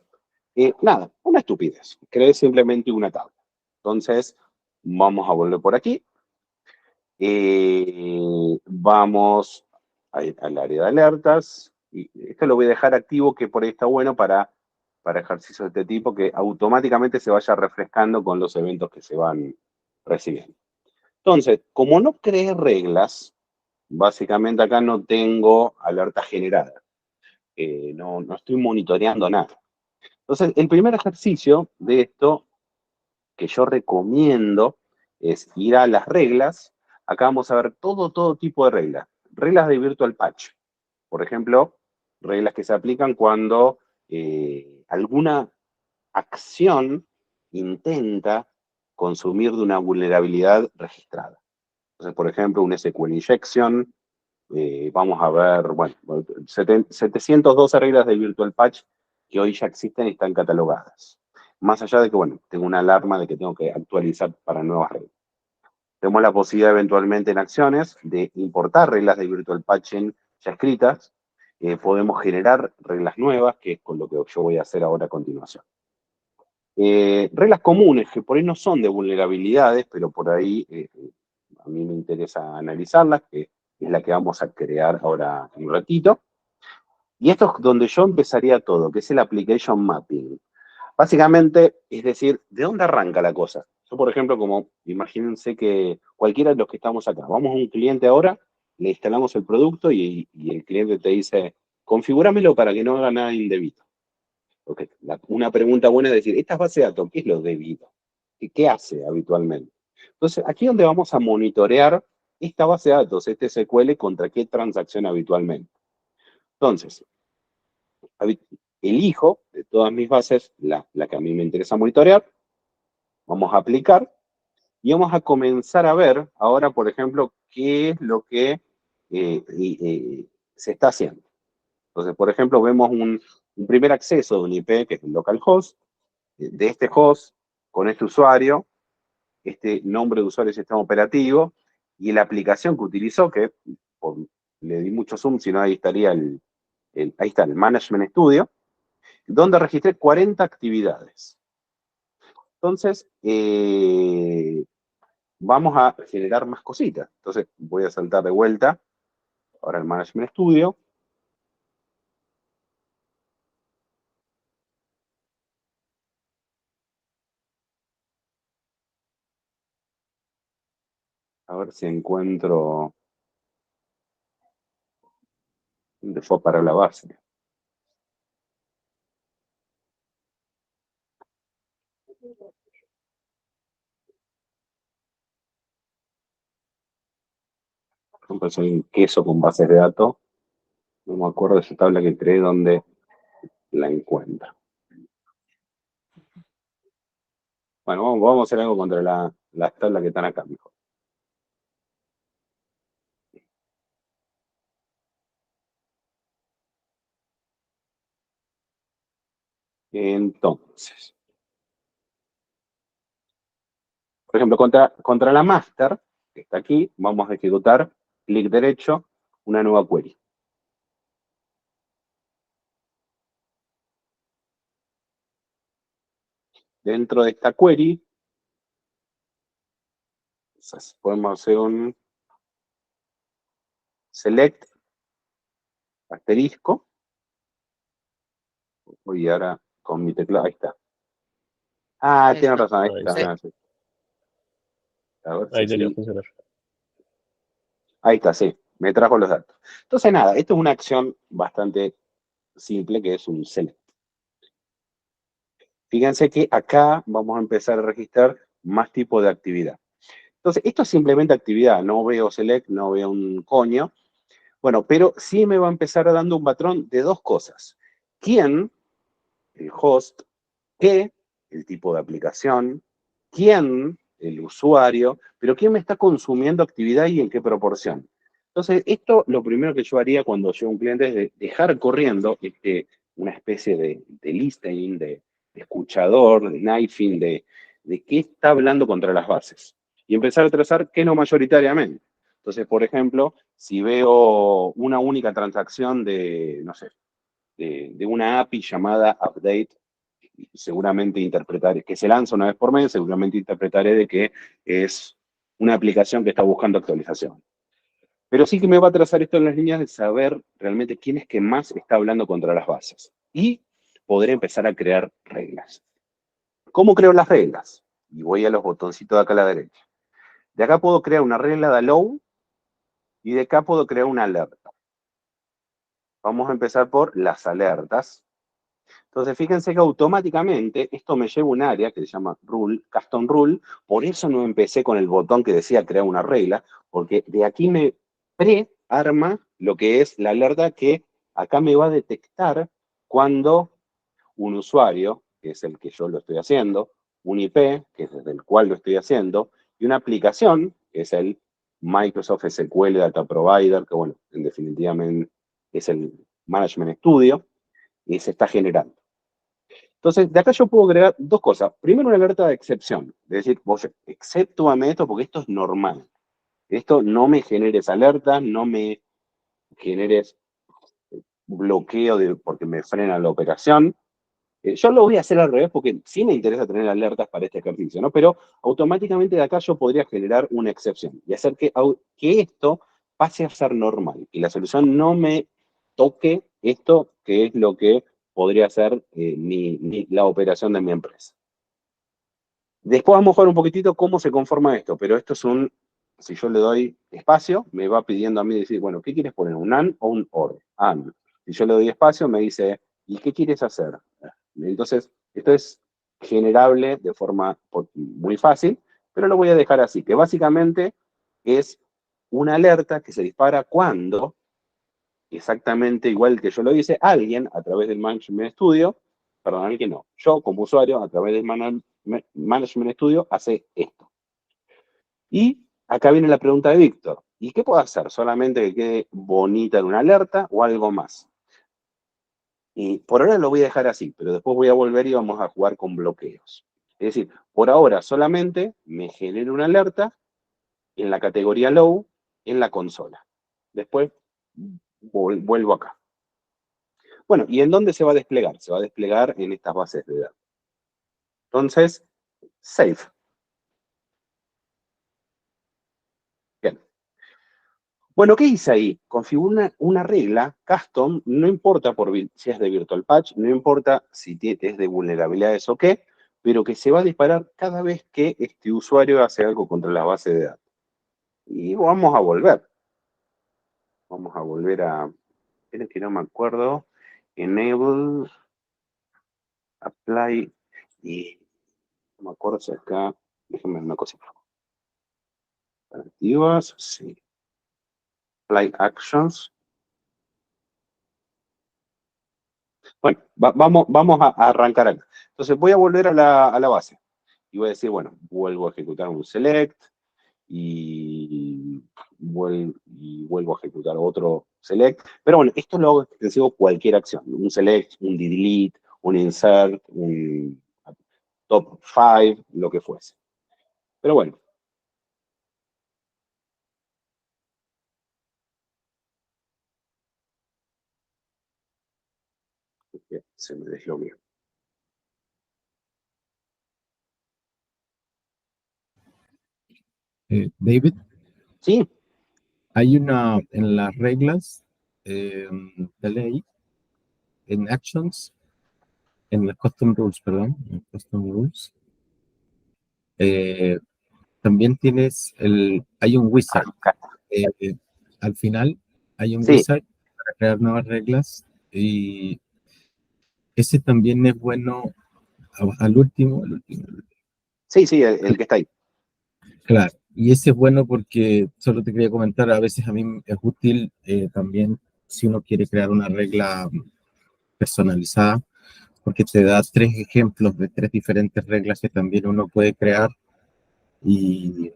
nada, una estupidez. Creé simplemente una tabla. Entonces, vamos a volver por aquí. Vamos al área de alertas. Y esto lo voy a dejar activo, que por ahí está bueno para para ejercicios de este tipo que automáticamente se vaya refrescando con los eventos que se van recibiendo. Entonces, como no creé reglas, básicamente acá no tengo alerta generada. No estoy monitoreando nada. Entonces, el primer ejercicio de esto que yo recomiendo es ir a las reglas. Acá vamos a ver todo tipo de reglas. Reglas de Virtual Patch. Por ejemplo, reglas que se aplican cuando alguna acción intenta consumir de una vulnerabilidad registrada. Entonces, por ejemplo, un SQL injection, vamos a ver, bueno, 712 reglas de Virtual Patch que hoy ya existen y están catalogadas. Más allá de que, bueno, tengo una alarma de que tengo que actualizar para nuevas reglas. Tenemos la posibilidad eventualmente en acciones de importar reglas de Virtual Patching ya escritas. Podemos generar reglas nuevas, que es con lo que yo voy a hacer ahora a continuación. Reglas comunes, que por ahí no son de vulnerabilidades, pero por ahí a mí me interesa analizarlas, que es la que vamos a crear ahora en un ratito. Y esto es donde yo empezaría todo, que es el Application Mapping. Básicamente, es decir, ¿de dónde arranca la cosa? Yo, por ejemplo, como imagínense que cualquiera de los que estamos acá, vamos a un cliente ahora, le instalamos el producto y el cliente te dice, configúramelo para que no haga nada indebido. Okay. Una pregunta buena es decir, ¿estas bases de datos qué es lo debido? ¿Qué hace habitualmente? Entonces, aquí es donde vamos a monitorear esta base de datos, este SQL, contra qué transacción habitualmente. Entonces, elijo de todas mis bases la que a mí me interesa monitorear, vamos a aplicar y vamos a comenzar a ver ahora, por ejemplo, qué es lo que se está haciendo. Entonces, por ejemplo, vemos un primer acceso de un IP, que es un localhost, de este host, con este usuario, este nombre de usuario y sistema operativo, y la aplicación que utilizó, que le di mucho zoom, si no ahí estaría ahí está el Management Studio, donde registré 40 actividades. Entonces, vamos a generar más cositas. Entonces, voy a saltar de vuelta, ahora el Management Studio. A ver si encuentro dónde fue para la base. Por ejemplo, soy un queso con bases de datos. No me acuerdo de esa tabla que creé donde la encuentro. Bueno, vamos a hacer algo contra las tablas que están acá mejor. Entonces, por ejemplo, contra la master, que está aquí, vamos a ejecutar, clic derecho, una nueva query. Dentro de esta query, podemos hacer un select, asterisco, y ahora con mi teclado, ahí está. Ah, Ahí tiene está. razón, ahí Ahí está. está. A ver Ahí si debería sí. funcionar. Ahí está, sí, me trajo los datos. Entonces, nada, esto es una acción bastante simple que es un select. Fíjense que acá vamos a empezar a registrar más tipos de actividad. Entonces, esto es simplemente actividad, no veo select, no veo un coño. Bueno, pero sí me va a empezar dando un patrón de dos cosas. ¿Quién? El host. ¿Qué? El tipo de aplicación. ¿Quién? El usuario. Pero ¿quién me está consumiendo actividad y en qué proporción? Entonces, esto lo primero que yo haría cuando llego a un cliente es dejar corriendo una especie de listening, de escuchador, de knifing, de qué está hablando contra las bases. Y empezar a trazar qué no mayoritariamente. Entonces, por ejemplo, si veo una única transacción de, no sé, de una API llamada update, seguramente interpretaré, que se lanza una vez por mes, seguramente interpretaré de que es una aplicación que está buscando actualización. Pero sí que me va a trazar esto en las líneas de saber realmente quién es que más está hablando contra las bases. Y podré empezar a crear reglas. ¿Cómo creo las reglas? Y voy a los botoncitos de acá a la derecha. De acá puedo crear una regla de allow y de acá puedo crear una alerta. Vamos a empezar por las alertas. Entonces, fíjense que automáticamente esto me lleva a un área que se llama Rule, Custom Rule. Por eso no empecé con el botón que decía crear una regla, porque de aquí me prearma lo que es la alerta que acá me va a detectar cuando un usuario, que es el que yo lo estoy haciendo, un IP, que es desde el cual lo estoy haciendo, y una aplicación, que es el Microsoft SQL Data Provider, que bueno, en definitiva es el Management Studio, y se está generando. Entonces, de acá yo puedo agregar dos cosas. Primero, una alerta de excepción. Es decir, vos exceptúame esto porque esto es normal. Esto no me generes alertas, no me generes bloqueo porque me frena la operación. Yo lo voy a hacer al revés porque sí me interesa tener alertas para este ejercicio, ¿no? Pero automáticamente de acá yo podría generar una excepción y hacer que esto pase a ser normal, y la solución no me toque esto que es lo que podría ser la operación de mi empresa. Después vamos a ver un poquitito cómo se conforma esto, pero esto es si yo le doy espacio, me va pidiendo a mí decir, bueno, ¿qué quieres poner? ¿Un AND o un OR? AND. Si yo le doy espacio, me dice, ¿y qué quieres hacer? Entonces, esto es generable de forma muy fácil, pero lo voy a dejar así, que básicamente es una alerta que se dispara cuando, exactamente igual que yo lo hice, alguien a través del Management Studio, perdón, alguien no, yo como usuario a través del Management Studio hace esto. Y acá viene la pregunta de Víctor, ¿y qué puedo hacer? ¿Solamente que quede bonita en una alerta o algo más? Y por ahora lo voy a dejar así, pero después voy a volver y vamos a jugar con bloqueos. Es decir, por ahora solamente me genera una alerta en la categoría low en la consola. Después vuelvo acá. Bueno, ¿y en dónde se va a desplegar? Se va a desplegar en estas bases de datos. Entonces, save. Bien. Bueno, ¿qué hice ahí? Configuro una regla custom, no importa si es de Virtual Patch, no importa si es de vulnerabilidades o qué, pero que se va a disparar cada vez que este usuario hace algo contra la base de datos. Y vamos a volver. Vamos a volver a... Esperen que no me acuerdo. Enable, apply, y no me acuerdo si acá... Déjenme una cosita. Activas, sí. Apply actions. Bueno, vamos a arrancar acá. Entonces voy a volver a la base. Y voy a decir, bueno, vuelvo a ejecutar un select y vuelvo a ejecutar otro select. Pero bueno, esto lo hago extensivo cualquier acción. Un select, un delete, un insert, un top 5, lo que fuese. Pero bueno. Se me deslogueó. David, Sí, hay en las reglas de ley, en actions, en las custom rules, perdón, en custom rules, eh, también hay un wizard. Al final hay un sí, wizard para crear nuevas reglas y ese también es bueno al último. sí, el que está ahí. Claro, y ese es bueno porque, solo te quería comentar, a veces a mí es útil también si uno quiere crear una regla personalizada, porque te da tres ejemplos de tres diferentes reglas que también uno puede crear y,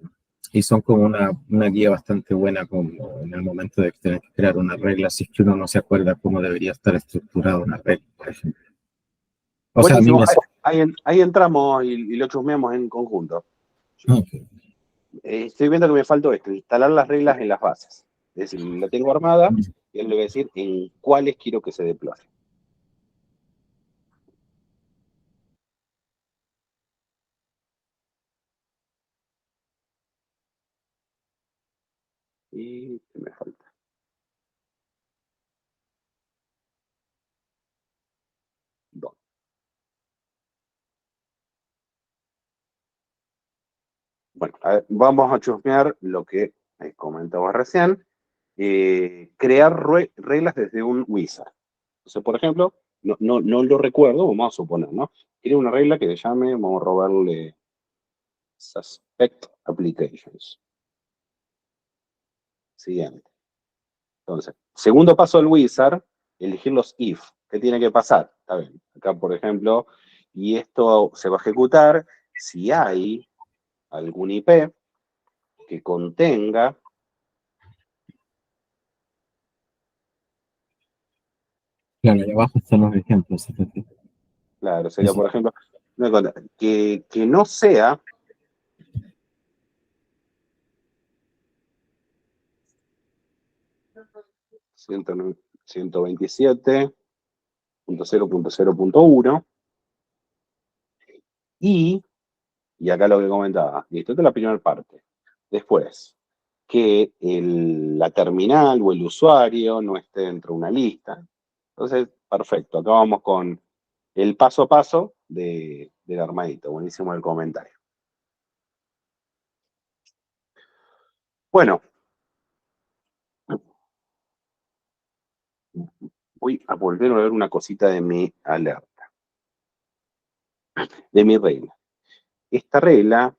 y son como una guía bastante buena como en el momento de tener que crear una regla, si es que uno no se acuerda cómo debería estar estructurada una regla, por ejemplo. O sea, a mí Buenísimo. me hace... Ahí entramos y lo chusmeamos en conjunto. Ok. Estoy viendo que me faltó esto, instalar las reglas en las bases. Es decir, la tengo armada y él le voy a decir en cuáles quiero que se deploye. Y ¿qué me falta? ¿Dónde? Bueno, a ver, vamos a chusmear lo que comentaba recién. Crear reglas desde un wizard. Entonces, por ejemplo, no lo recuerdo, vamos a suponer, ¿no? Quiere una regla que le llame, vamos a robarle Suspect Applications. Siguiente. Entonces, segundo paso del wizard, elegir los if. ¿Qué tiene que pasar? Está bien. Acá, por ejemplo, y esto se va a ejecutar si hay algún IP que contenga Claro, ahí abajo están los ejemplos. claro, sería, por ejemplo, que no sea .127.0.0.1 y acá lo que comentaba, listo, esta es la primera parte. Después, que la terminal o el usuario no esté dentro de una lista. Entonces, perfecto, acá vamos con el paso a paso del armadito. Buenísimo el comentario. Bueno, voy a volver a ver una cosita de mi alerta, de mi regla. Esta regla,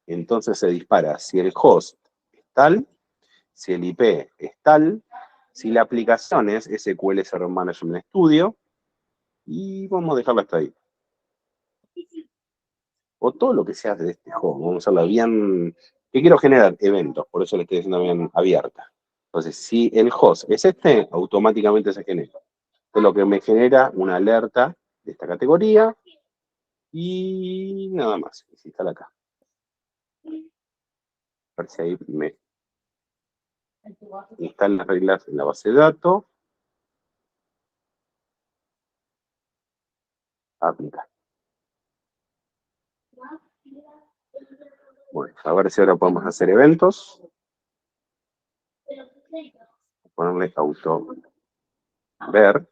entonces se dispara si el host es tal, si el IP es tal, si la aplicación es SQL Server Management Studio, y vamos a dejarla hasta ahí. O todo lo que sea de este juego, vamos a hacerla bien, que quiero generar eventos, por eso le estoy diciendo bien abierta. Entonces, si el host es este, automáticamente se genera. Esto es lo que me genera una alerta de esta categoría y nada más, si está acá. A ver si ahí me instalan las reglas en la base de datos. Aplicar. Bueno, a ver si ahora podemos hacer eventos. Ponerle auto ver.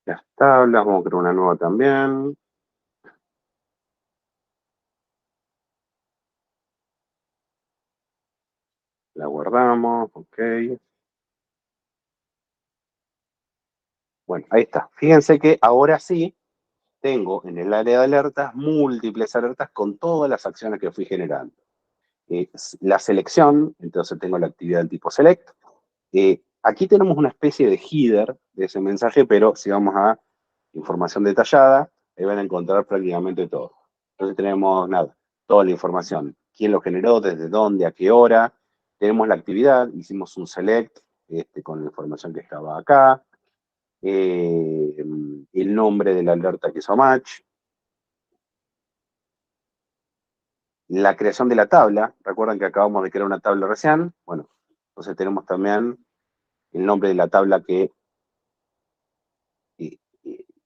Las tablas, vamos a crear una nueva también. La guardamos, ok. Bueno, ahí está. Fíjense que ahora sí tengo en el área de alertas múltiples alertas con todas las acciones que fui generando. La selección, entonces tengo la actividad del tipo select. Aquí tenemos una especie de header de ese mensaje, pero si vamos a información detallada, ahí van a encontrar prácticamente todo. Entonces tenemos nada, toda la información. ¿Quién lo generó? ¿Desde dónde? ¿A qué hora? Tenemos la actividad, hicimos un select con la información que estaba acá. El nombre de la alerta que hizo match. La creación de la tabla. Recuerdan que acabamos de crear una tabla recién. Bueno, entonces tenemos también el nombre de la tabla que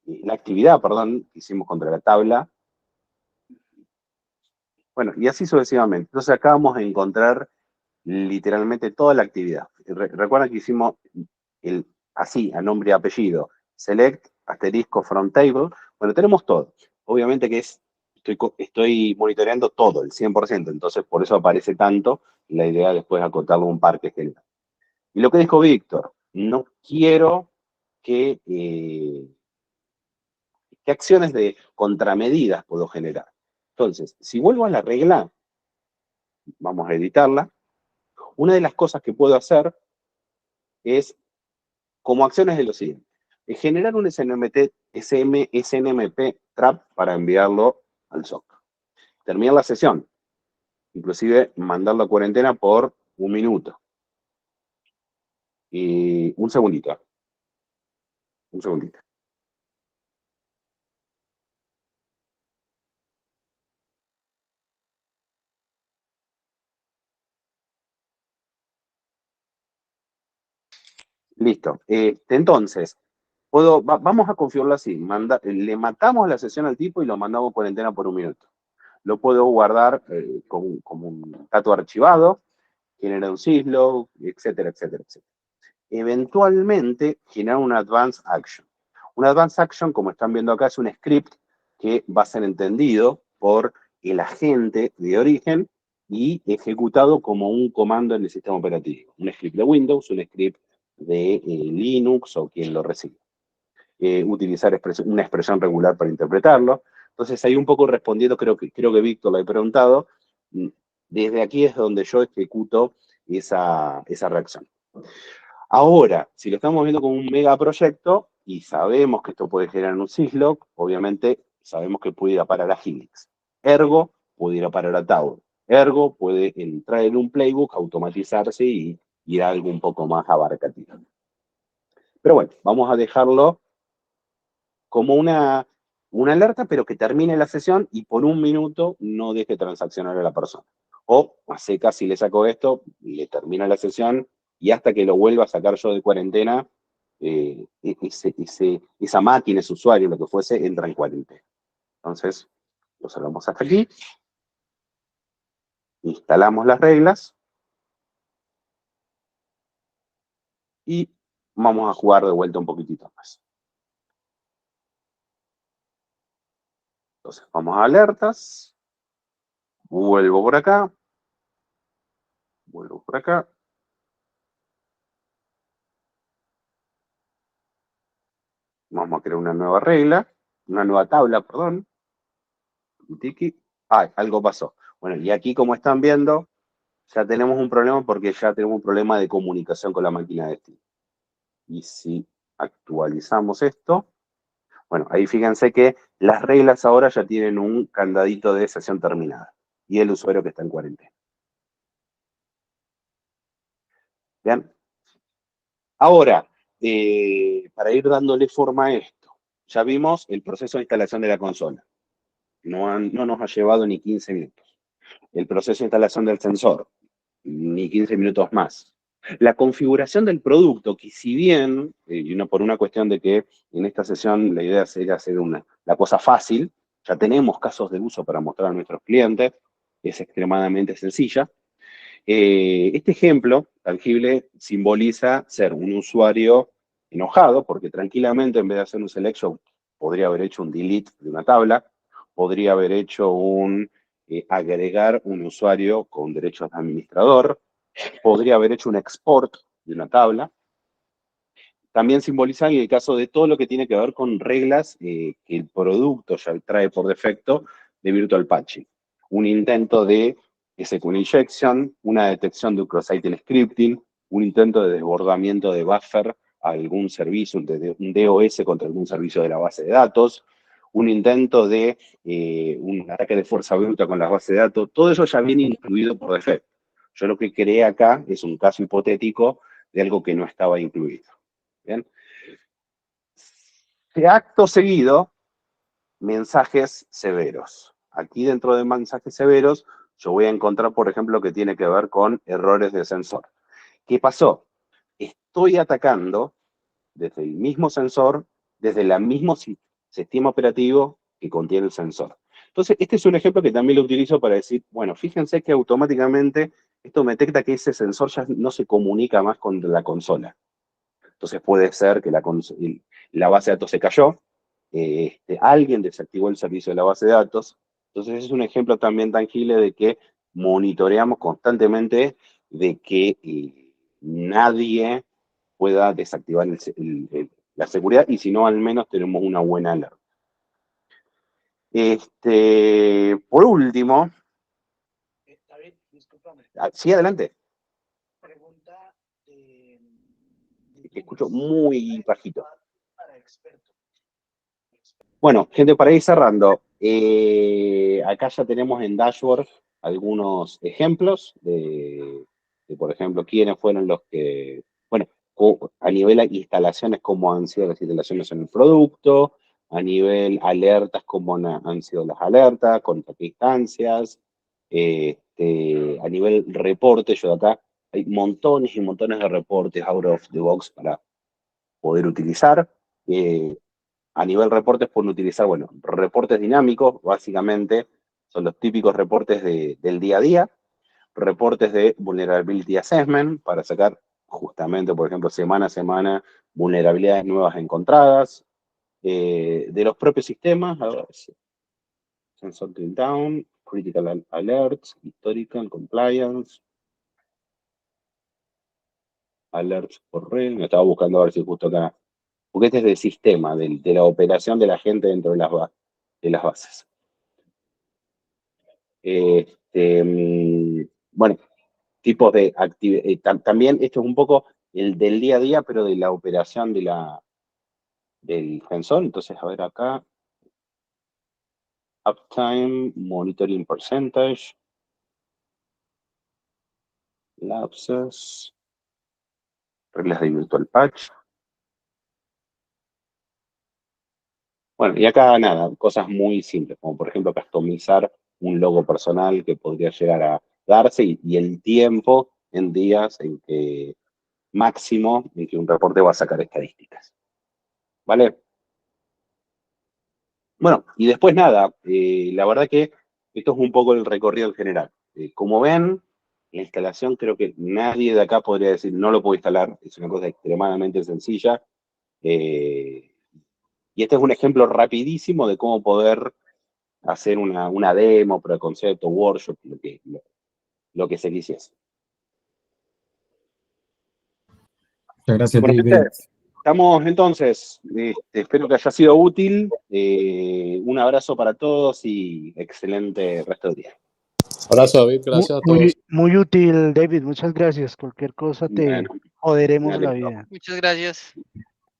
la actividad, perdón, que hicimos contra la tabla. Bueno, y así sucesivamente. Entonces acá vamos a encontrar literalmente toda la actividad. Recuerdan que hicimos así, a nombre y apellido, select, asterisco, from table. Bueno, tenemos todo. Obviamente que estoy monitoreando todo, el 100%, entonces por eso aparece tanto. La idea después es acotarlo a un parque general. Y lo que dijo Víctor, no quiero que ¿qué acciones de contramedidas puedo generar? Entonces, si vuelvo a la regla, vamos a editarla, una de las cosas que puedo hacer es, como acciones de lo siguiente, generar un SNMP trap para enviarlo al SOC. Terminar la sesión, inclusive mandarlo a cuarentena por 1 minuto. Y un segundito. Un segundito. Listo. Entonces, vamos a configurarlo así. Le matamos la sesión al tipo y lo mandamos a cuarentena por 1 minuto. lo puedo guardar como un dato archivado, generar un syslog, etcétera, etcétera, etcétera. Eventualmente, generar una advanced action. Una advanced action, como están viendo acá, es un script que va a ser entendido por el agente de origen y ejecutado como un comando en el sistema operativo. Un script de Windows, un script de Linux o quien lo reciba. Utilizar una expresión regular para interpretarlo. Entonces, ahí un poco respondiendo, creo que Víctor lo ha preguntado, desde aquí es donde yo ejecuto esa reacción. Ahora, si lo estamos viendo como un megaproyecto y sabemos que esto puede generar un syslog, obviamente sabemos que puede ir a parar a Helix. Ergo, puede ir a parar a Tower. Ergo, puede entrar en un playbook, automatizarse y ir a algo un poco más abarcativo. Pero bueno, vamos a dejarlo como una alerta, pero que termine la sesión y por un minuto no deje transaccionar a la persona. O a secas, si le saco esto, le termina la sesión y hasta que lo vuelva a sacar yo de cuarentena, esa máquina, ese usuario, lo que fuese, entra en cuarentena. Entonces, lo salvamos hasta aquí. Instalamos las reglas. Y vamos a jugar de vuelta un poquitito más. Entonces, vamos a alertas. Vuelvo por acá. Vuelvo por acá. Vamos a crear una nueva regla. Una nueva tabla, perdón. Algo pasó. Bueno, y aquí, como están viendo, ya tenemos un problema porque ya tenemos un problema de comunicación con la máquina de Steam. Y si actualizamos esto, bueno, ahí fíjense que las reglas ahora ya tienen un candadito de sesión terminada. Y el usuario que está en cuarentena. Bien. Ahora, para ir dándole forma a esto, ya vimos el proceso de instalación de la consola. No nos ha llevado ni 15 minutos. El proceso de instalación del sensor, ni 15 minutos más. La configuración del producto, que si bien, por una cuestión de que en esta sesión la idea sería hacer la cosa fácil, ya tenemos casos de uso para mostrar a nuestros clientes, es extremadamente sencilla. Este ejemplo tangible simboliza ser un usuario enojado, porque tranquilamente en vez de hacer un selection, podría haber hecho un delete de una tabla, podría haber hecho agregar un usuario con derechos de administrador, podría haber hecho un export de una tabla. También simboliza en el caso de todo lo que tiene que ver con reglas que el producto ya trae por defecto de Virtual Patching. Un intento de SQL injection, una detección de un cross-site scripting, un intento de desbordamiento de buffer a algún servicio, un DOS contra algún servicio de la base de datos, un intento de un ataque de fuerza bruta con las bases de datos. Todo eso ya viene incluido por defecto. Yo lo que creé acá es un caso hipotético de algo que no estaba incluido. ¿Bien? Acto seguido, mensajes severos. Aquí dentro de mensajes severos, yo voy a encontrar, por ejemplo, que tiene que ver con errores de sensor. ¿Qué pasó? Estoy atacando desde el mismo sensor, desde el mismo sistema operativo que contiene el sensor. Entonces, este es un ejemplo que también lo utilizo para decir, bueno, fíjense que automáticamente esto me detecta que ese sensor ya no se comunica más con la consola. Entonces puede ser que la base de datos se cayó, alguien desactivó el servicio de la base de datos. Entonces es un ejemplo también tangible de que monitoreamos constantemente de que nadie pueda desactivar la seguridad y si no, al menos tenemos una buena alerta. Por último... David, discúlpame. Sí, adelante. Pregunta Te escucho muy bajito. Bueno, gente, para ir cerrando, acá ya tenemos en Dashboard algunos ejemplos de, por ejemplo, quiénes fueron los que, bueno, a nivel de instalaciones, cómo han sido las instalaciones en el producto, a nivel alertas, cómo han sido las alertas, con qué instancias, a nivel reporte, yo de acá hay montones y montones de reportes out of the box para poder utilizar. A nivel reportes pueden utilizar, bueno, reportes dinámicos, básicamente Son los típicos reportes del día a día, reportes de Vulnerability Assessment para sacar justamente, por ejemplo, semana a semana, vulnerabilidades nuevas encontradas, de los propios sistemas, a ver, Sensor Drill Down, Critical Alerts, Historical Compliance, Alerts por Rel, me estaba buscando a ver si justo acá, porque este es del sistema, de la operación de la gente dentro de las bases. Bueno, tipos de actividad, también esto es un poco el del día a día, pero de la operación del sensor. Entonces, a ver acá, Uptime, Monitoring Percentage, Lapses, reglas de Virtual Patch. Bueno, y acá nada, cosas muy simples, como por ejemplo customizar un logo personal que podría llegar a darse y el tiempo en días en que máximo en que un reporte va a sacar estadísticas. ¿Vale? Bueno, y después nada, la verdad que esto es un poco el recorrido en general. Como ven, la instalación creo que nadie de acá podría decir no lo puedo instalar, es una cosa extremadamente sencilla. Y este es un ejemplo rapidísimo de cómo poder hacer una demo, preconcepto, workshop, lo que se quisiese. Muchas gracias, Bueno, David. gente, estamos entonces, espero que haya sido útil. Un abrazo para todos y excelente resto del día. Abrazo, David, gracias a todos. Muy útil, David, muchas gracias. Cualquier cosa te Bueno, joderemos dale, la vida. Muchas gracias.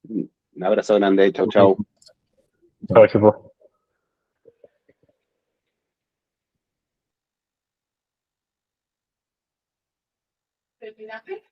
un abrazo grande, chau, chau. Chao, equipo. Terminaste.